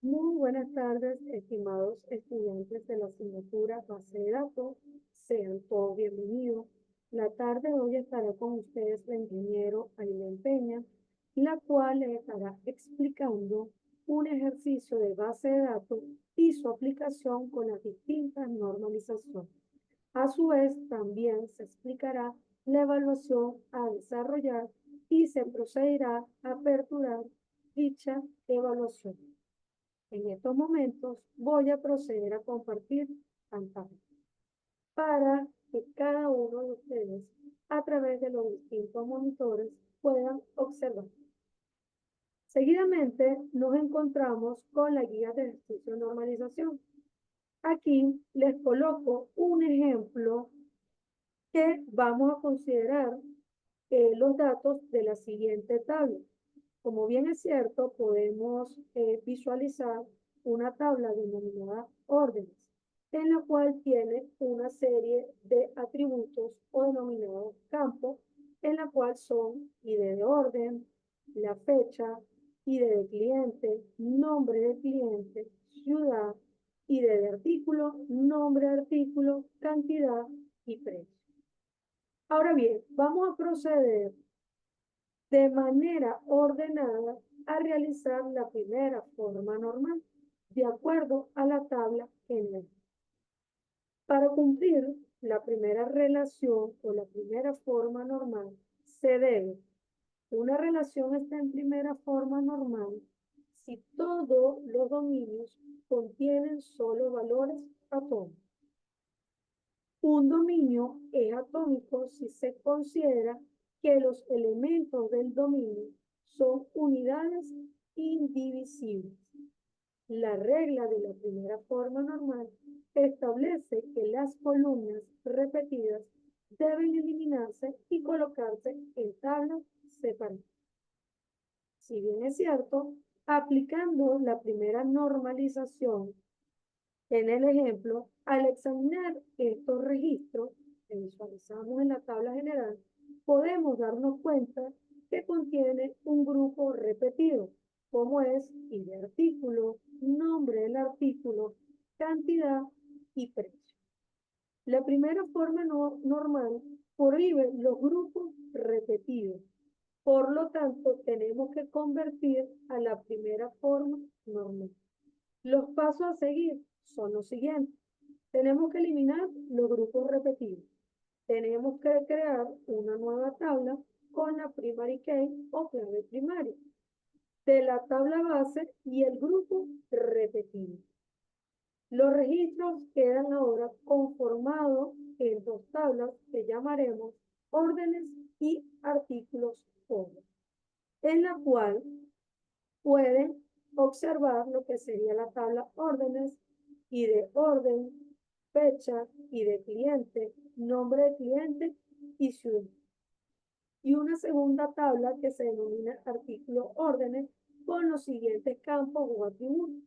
Muy buenas tardes, estimados estudiantes de la asignatura Base de Datos. Sean todos bienvenidos. La tarde de hoy estará con ustedes la ingeniero Ailén Peña, la cual les estará explicando un ejercicio de base de datos y su aplicación con las distintas normalizaciones. A su vez, también se explicará la evaluación a desarrollar y se procederá a aperturar dicha evaluación. En estos momentos voy a proceder a compartir pantalla para que cada uno de ustedes, a través de los distintos monitores, puedan observar. Seguidamente nos encontramos con la guía de ejercicio de normalización. Aquí les coloco un ejemplo que vamos a considerar los datos de la siguiente tabla. Como bien es cierto, podemos visualizar una tabla denominada órdenes, en la cual tiene una serie de atributos o denominados campos, en la cual son ID de orden, la fecha, ID de cliente, nombre de cliente, ciudad, ID de artículo, nombre de artículo, cantidad y precio. Ahora bien, vamos a proceder de manera ordenada a realizar la primera forma normal, de acuerdo a la tabla general. Para cumplir la primera relación o la primera forma normal, se debe, una relación está en primera forma normal si todos los dominios contienen solo valores atómicos. Un dominio es atómico si se considera que los elementos del dominio son unidades indivisibles. La regla de la primera forma normal establece que las columnas repetidas deben eliminarse y colocarse en tablas separadas. Si bien es cierto, aplicando la primera normalización en el ejemplo, al examinar estos registros que visualizamos en la tabla general, podemos darnos cuenta que contiene un grupo repetido, como es ID de artículo, nombre del artículo, cantidad y precio. La primera forma normal prohíbe los grupos repetidos. Por lo tanto, tenemos que convertir a la primera forma normal. Los pasos a seguir son los siguientes. Tenemos que eliminar los grupos repetidos. Tenemos que crear una nueva tabla con la primary key o clave primaria de la tabla base y el grupo repetido. Los registros quedan ahora conformados en dos tablas que llamaremos órdenes y artículos orden, en la cual pueden observar lo que sería la tabla órdenes y de orden, fecha y de cliente, nombre de cliente y ciudad. Y una segunda tabla que se denomina artículo órdenes con los siguientes campos o atributos.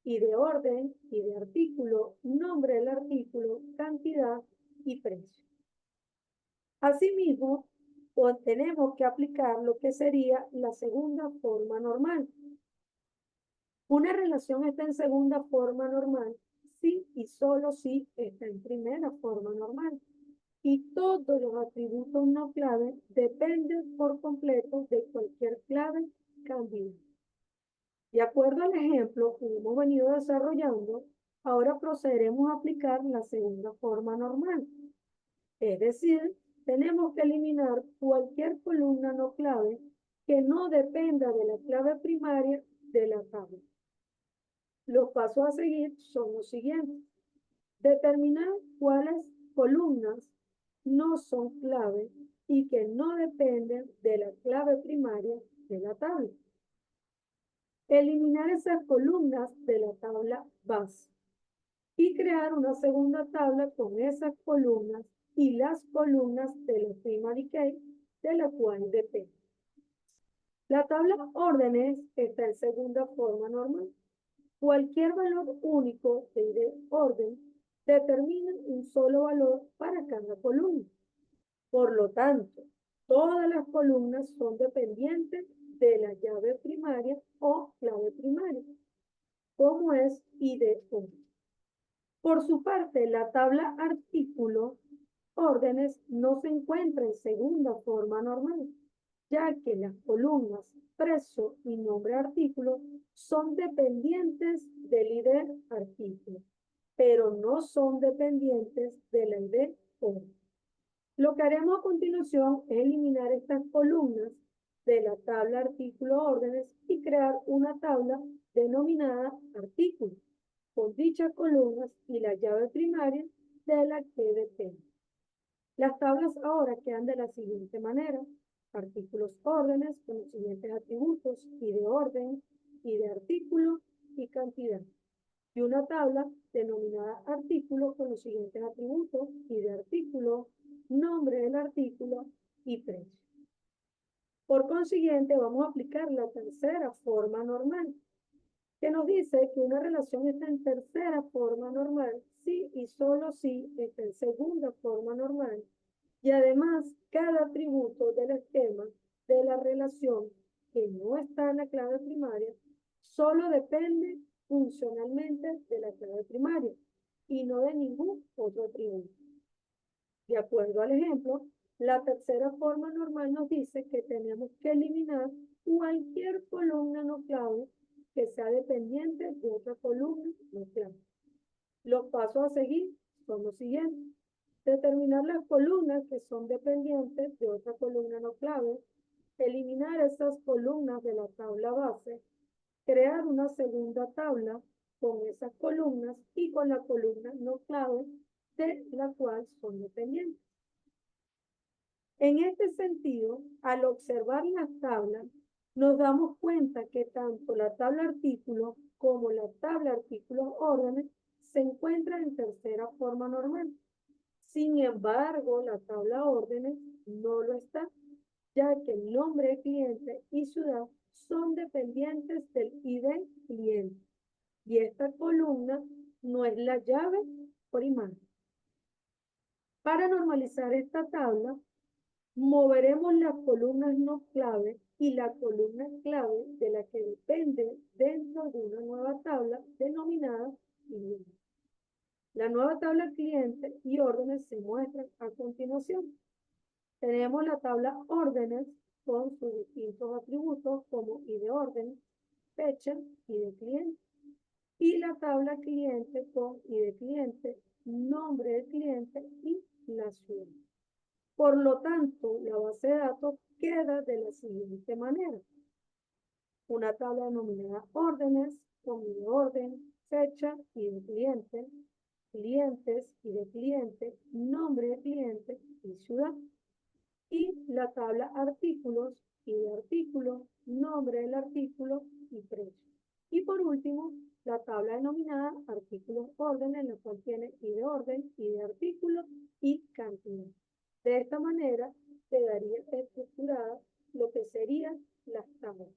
Y de orden, y de artículo, nombre del artículo, cantidad y precio. Asimismo, tenemos que aplicar lo que sería la segunda forma normal. Una relación está en segunda forma normal si y solo si está en primera forma normal. Y todos los atributos no clave dependen por completo de cualquier clave candidata. De acuerdo al ejemplo que hemos venido desarrollando, ahora procederemos a aplicar la segunda forma normal. Es decir, tenemos que eliminar cualquier columna no clave que no dependa de la clave primaria de la tabla. Los pasos a seguir son los siguientes. Determinar cuáles columnas no son clave y que no dependen de la clave primaria de la tabla. Eliminar esas columnas de la tabla base y crear una segunda tabla con esas columnas y las columnas de la primary key de la cual depende. La tabla órdenes está en segunda forma normal. Cualquier valor único de orden determina un solo valor para cada columna. Por lo tanto, todas las columnas son dependientes de la llave primaria o clave primaria. como es IDO. Por su parte, la tabla artículo órdenes no se encuentra en segunda forma normal, ya que las columnas preso y nombre artículo son dependientes del ID artículo, pero no son dependientes de la ID orden. Lo que haremos a continuación es eliminar estas columnas de la tabla artículo órdenes y crear una tabla denominada artículo, con dichas columnas y la llave primaria de la que depende. Las tablas ahora quedan de la siguiente manera: artículos órdenes con los siguientes atributos: y de orden, y de artículo y cantidad. Y una tabla denominada artículo con los siguientes atributos: y de artículo, nombre del artículo y precio. Por consiguiente, vamos a aplicar la tercera forma normal, que nos dice que una relación está en tercera forma normal si y solo si está en segunda forma normal. Y además, cada atributo del esquema de la relación que no está en la clave primaria solo depende funcionalmente de la clave primaria y no de ningún otro atributo. De acuerdo al ejemplo, la tercera forma normal nos dice que tenemos que eliminar cualquier columna no clave que sea dependiente de otra columna no clave. Los pasos a seguir son los siguientes: determinar las columnas que son dependientes de otra columna no clave, eliminar esas columnas de la tabla base, crear una segunda tabla con esas columnas y con la columna no clave de la cual son dependientes. En este sentido, al observar las tablas, nos damos cuenta que tanto la tabla artículo como la tabla artículos órdenes se encuentran en tercera forma normal. Sin embargo, la tabla órdenes no lo está, ya que el nombre del cliente y ciudad son dependientes del ID cliente. Y esta columna no es la llave primaria. Para normalizar esta tabla, moveremos las columnas no clave y la columna clave de la que depende dentro de una nueva tabla denominada cliente. La nueva tabla cliente y órdenes se muestran a continuación. Tenemos la tabla órdenes con sus distintos atributos como ID orden, fecha y de cliente. Y la tabla cliente con ID cliente, nombre de cliente y la ciudad. Por lo tanto, la base de datos queda de la siguiente manera: una tabla denominada órdenes con ID orden, fecha y de cliente, clientes y de cliente, nombre de cliente y ciudad. Y la tabla artículos y de artículo, nombre del artículo y precio. Y por último, la tabla denominada artículos orden, en la cual tiene y de orden, y de artículo y cantidad. De esta manera quedaría estructurada lo que serían las tablas.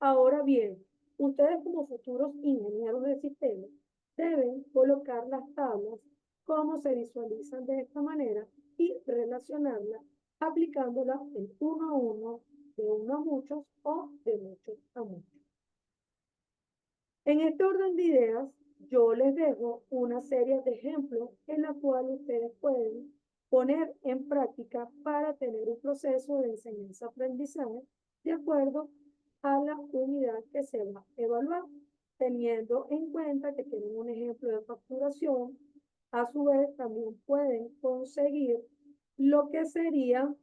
Ahora bien, ustedes como futuros ingenieros de sistemas deben colocar las tablas como se visualizan de esta manera y relacionarlas aplicándolas en uno a uno, de uno a muchos o de muchos a muchos. En este orden de ideas, yo les dejo una serie de ejemplos en la cual ustedes pueden poner en práctica para tener un proceso de enseñanza-aprendizaje de acuerdo a la unidad que se va a evaluar, teniendo en cuenta que tienen un ejemplo de facturación. A su vez, también pueden conseguir lo que sería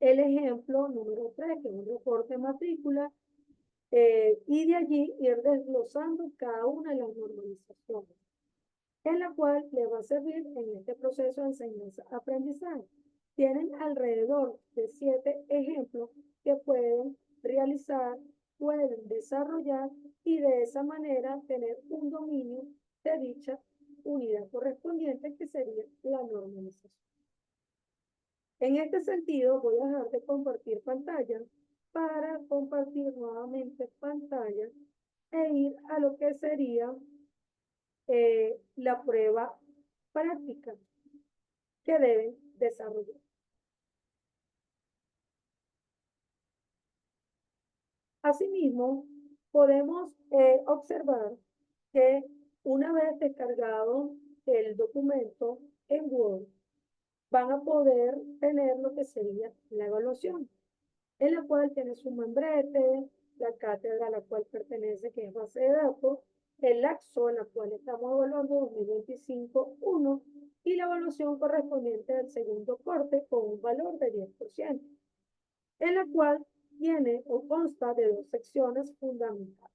el ejemplo número 3, que es un reporte de matrícula, y de allí ir desglosando cada una de las normalizaciones, en la cual les va a servir en este proceso de enseñanza-aprendizaje. Tienen alrededor de 7 ejemplos que pueden realizar, pueden desarrollar y de esa manera tener un dominio de dicha unidad correspondiente, que sería la normalización. En este sentido, voy a dejar de compartir pantalla para compartir nuevamente pantalla e ir a lo que sería la prueba práctica que deben desarrollar. Asimismo, podemos observar que una vez descargado el documento en Word, van a poder tener lo que sería la evaluación, en la cual tiene su membrete, la cátedra a la cual pertenece, que es base de datos, el laxo en la cual estamos evaluando 2025-1 y la evaluación correspondiente al segundo corte con un valor de 10%, en la cual tiene o consta de dos secciones fundamentales.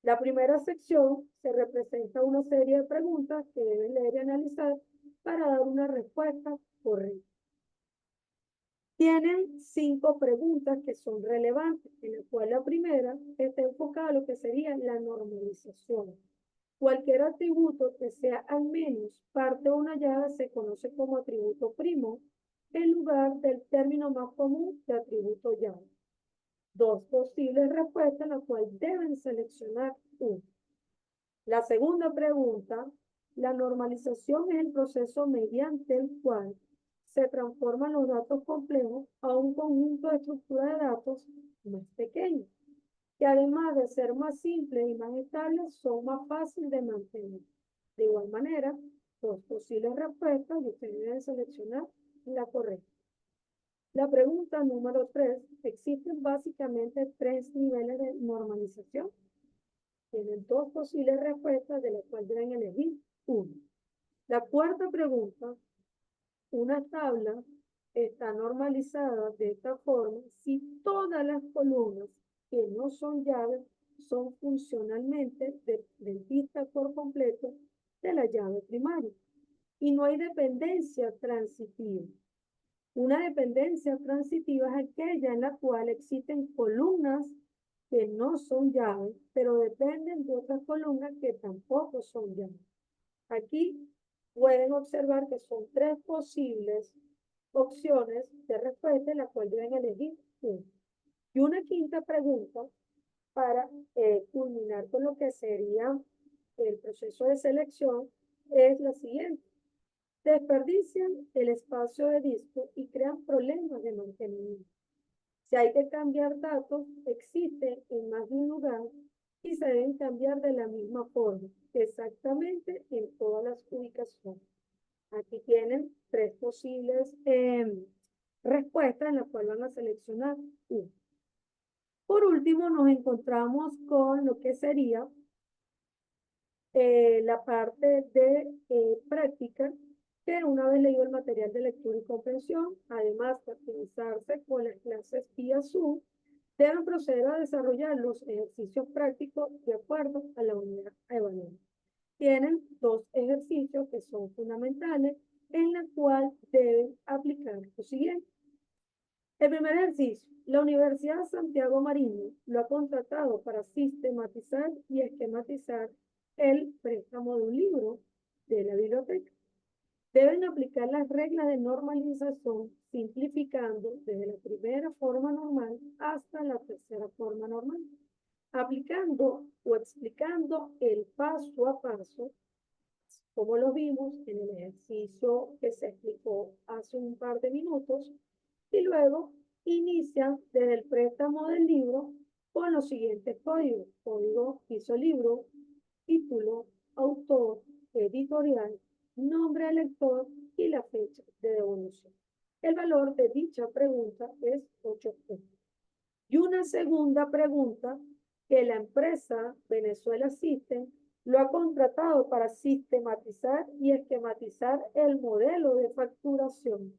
La primera sección se representa una serie de preguntas que deben leer y analizar para dar una respuesta correcta. Tienen 5 preguntas que son relevantes, en la cual la primera está enfocada a lo que sería la normalización. Cualquier atributo que sea al menos parte de una llave se conoce como atributo primo, en lugar del término más común de atributo llave. 2 posibles respuestas, en la cual deben seleccionar una. La segunda pregunta, la normalización es el proceso mediante el cual se transforman los datos complejos a un conjunto de estructuras de datos más pequeños, que además de ser más simples y más estables, son más fáciles de mantener. De igual manera, dos posibles respuestas y ustedes deben seleccionar la correcta. La pregunta número 3, existen básicamente 3 niveles de normalización. Tienen 2 posibles respuestas de las cuales deben elegir una. La cuarta pregunta, una tabla está normalizada de esta forma si todas las columnas que no son llaves son funcionalmente dentistas por completo de la llave primaria y no hay dependencia transitiva. Una dependencia transitiva es aquella en la cual existen columnas que no son llaves, pero dependen de otras columnas que tampoco son llaves. Aquí pueden observar que son 3 posibles opciones de respuesta en la cual deben elegir una. Y una quinta pregunta para culminar con lo que sería el proceso de selección es la siguiente. Desperdician el espacio de disco y crean problemas de mantenimiento. Si hay que cambiar datos, existen en más de un lugar y se deben cambiar de la misma forma, exactamente en todas las ubicaciones. Aquí tienen 3 posibles respuestas en las cuales van a seleccionar una. Por último, nos encontramos con lo que sería la parte de práctica, que una vez leído el material de lectura y comprensión, además de optimizarse con las clases vía Zoom, deben proceder a desarrollar los ejercicios prácticos de acuerdo a la unidad evaluada. Tienen 2 ejercicios que son fundamentales, en la cual deben aplicar lo siguiente. El primer ejercicio, la Universidad Santiago Mariño lo ha contratado para sistematizar y esquematizar el préstamo de un libro de la biblioteca. Deben aplicar las reglas de normalización simplificando desde la primera forma normal hasta la tercera forma normal, aplicando o explicando el paso a paso, como lo vimos en el ejercicio que se explicó hace un par de minutos, y luego inician desde el préstamo del libro con los siguientes códigos: código piso libro, título, autor, editorial, nombre del lector y la fecha de devolución. El valor de dicha pregunta es 8 puntos. Y una segunda pregunta, que la empresa Venezuela System lo ha contratado para sistematizar y esquematizar el modelo de facturación.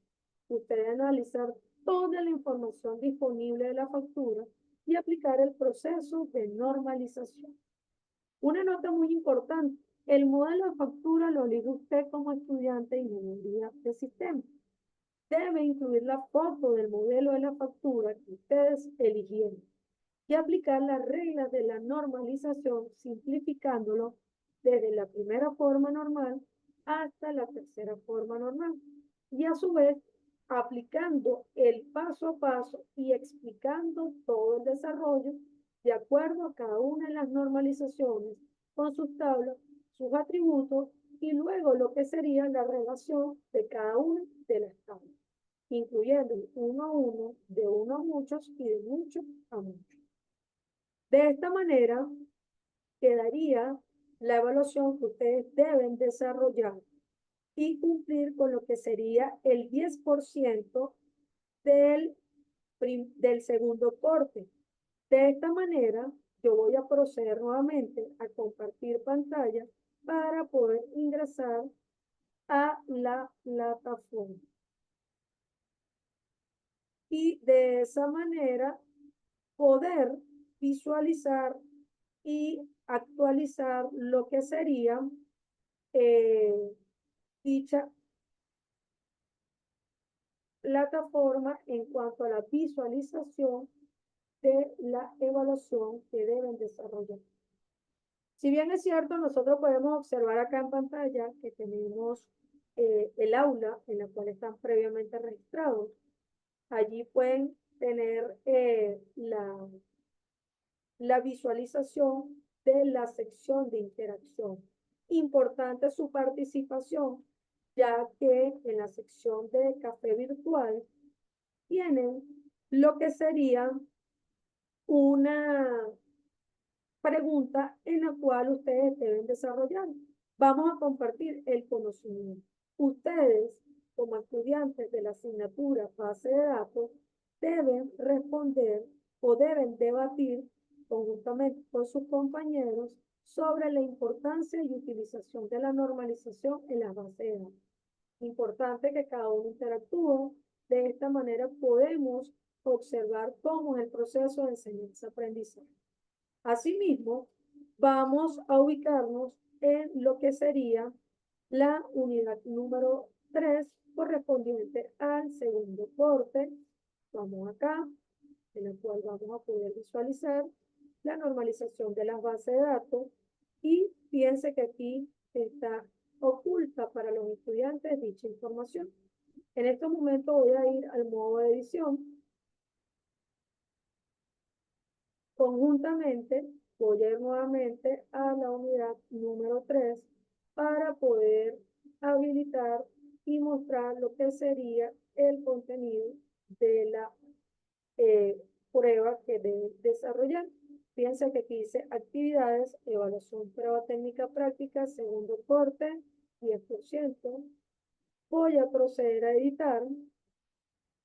Usted debe analizar toda la información disponible de la factura y aplicar el proceso de normalización. Una nota muy importante, el modelo de factura lo elige usted como estudiante y ingeniería de sistemas. Debe incluir la foto del modelo de la factura que ustedes eligieron y aplicar las reglas de la normalización, simplificándolo desde la primera forma normal hasta la tercera forma normal. Y a su vez, aplicando el paso a paso y explicando todo el desarrollo de acuerdo a cada una de las normalizaciones con sus tablas, sus atributos y luego lo que sería la relación de cada una de las tablas, incluyendo uno a uno, de uno a muchos y de muchos a muchos. De esta manera quedaría la evaluación que ustedes deben desarrollar y cumplir con lo que sería el 10% del, del segundo corte. De esta manera, yo voy a proceder nuevamente a compartir pantalla para poder ingresar a la plataforma. Y de esa manera poder visualizar y actualizar lo que sería dicha plataforma en cuanto a la visualización de la evaluación que deben desarrollar. Si bien es cierto, nosotros podemos observar acá en pantalla que tenemos el aula en la cual están previamente registrados. Allí pueden tener la visualización de la sección de interacción. Importante su participación, ya que en la sección de café virtual tienen lo que sería una pregunta en la cual ustedes deben desarrollar. Vamos a compartir el conocimiento. Ustedes, como estudiantes de la asignatura base de datos, deben responder o deben debatir conjuntamente con sus compañeros sobre la importancia y utilización de la normalización en las bases de datos. Importante que cada uno interactúe. De esta manera podemos observar cómo es el proceso de enseñanza-aprendizaje. Asimismo, vamos a ubicarnos en lo que sería la unidad número 3 correspondiente al segundo corte. Vamos acá, en el cual vamos a poder visualizar la normalización de las bases de datos y piense que aquí está oculta para los estudiantes dicha información. En este momento voy a ir al modo de edición. Conjuntamente voy a ir nuevamente a la unidad número 3 para poder habilitar y mostrar lo que sería el contenido de la prueba que debe desarrollar. Piensa que aquí dice actividades, evaluación, prueba técnica práctica, segundo corte, 10%. Voy a proceder a editar,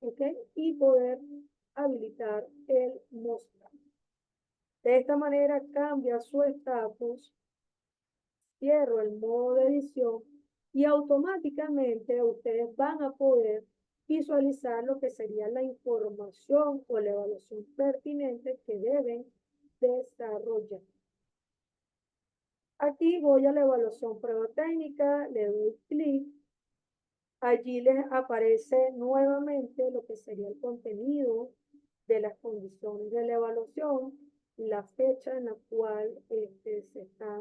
¿ok? Y poder habilitar el mostrar. De esta manera cambia su estatus, cierro el modo de edición y automáticamente ustedes van a poder visualizar lo que sería la información o la evaluación pertinente que deben desarrollar. Aquí voy a la evaluación prueba técnica, le doy clic. Allí les aparece nuevamente lo que sería el contenido de las condiciones de la evaluación, la fecha en la cual se está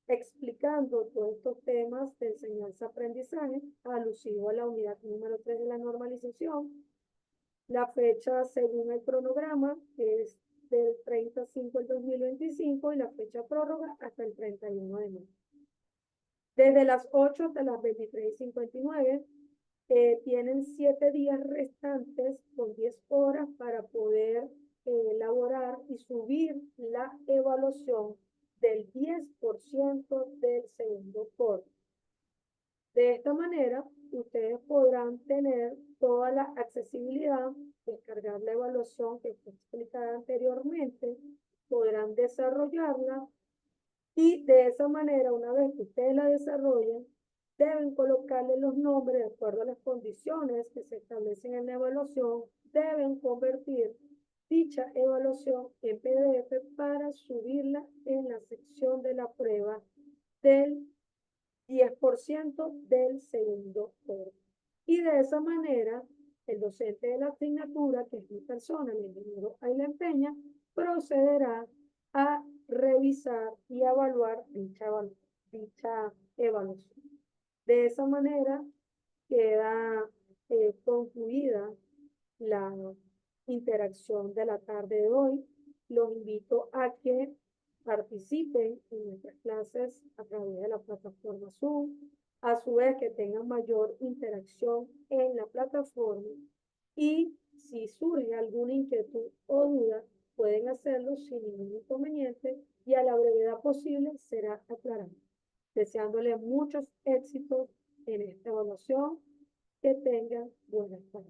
explicando todos estos temas de enseñanza-aprendizaje, alusivo a la unidad número 3 de la normalización, la fecha según el cronograma, que es del 30/5 del 2025, y la fecha prórroga hasta el 31 de mayo. Desde las 8 hasta las 23:59, tienen 7 días restantes con 10 horas para poder elaborar y subir la evaluación del 10% del segundo corte. De esta manera, ustedes podrán tener toda la accesibilidad, descargar la evaluación que fue explicada anteriormente, podrán desarrollarla y de esa manera, una vez que ustedes la desarrollen, deben colocarle los nombres de acuerdo a las condiciones que se establecen en la evaluación, deben convertir dicha evaluación en PDF para subirla en la sección de la prueba del 10% del segundo corte. Y de esa manera, el docente de la asignatura, que es mi persona, el ingeniero Aylen Peña, procederá a revisar y evaluar dicha evaluación. De esa manera queda concluida la interacción de la tarde de hoy. Los invito a que participen en nuestras clases a través de la plataforma Zoom, a su vez que tengan mayor interacción en la plataforma y si surge alguna inquietud o duda, pueden hacerlo sin ningún inconveniente y a la brevedad posible será aclarado. Deseándole muchos éxitos en esta evaluación, que tengan buenas tardes.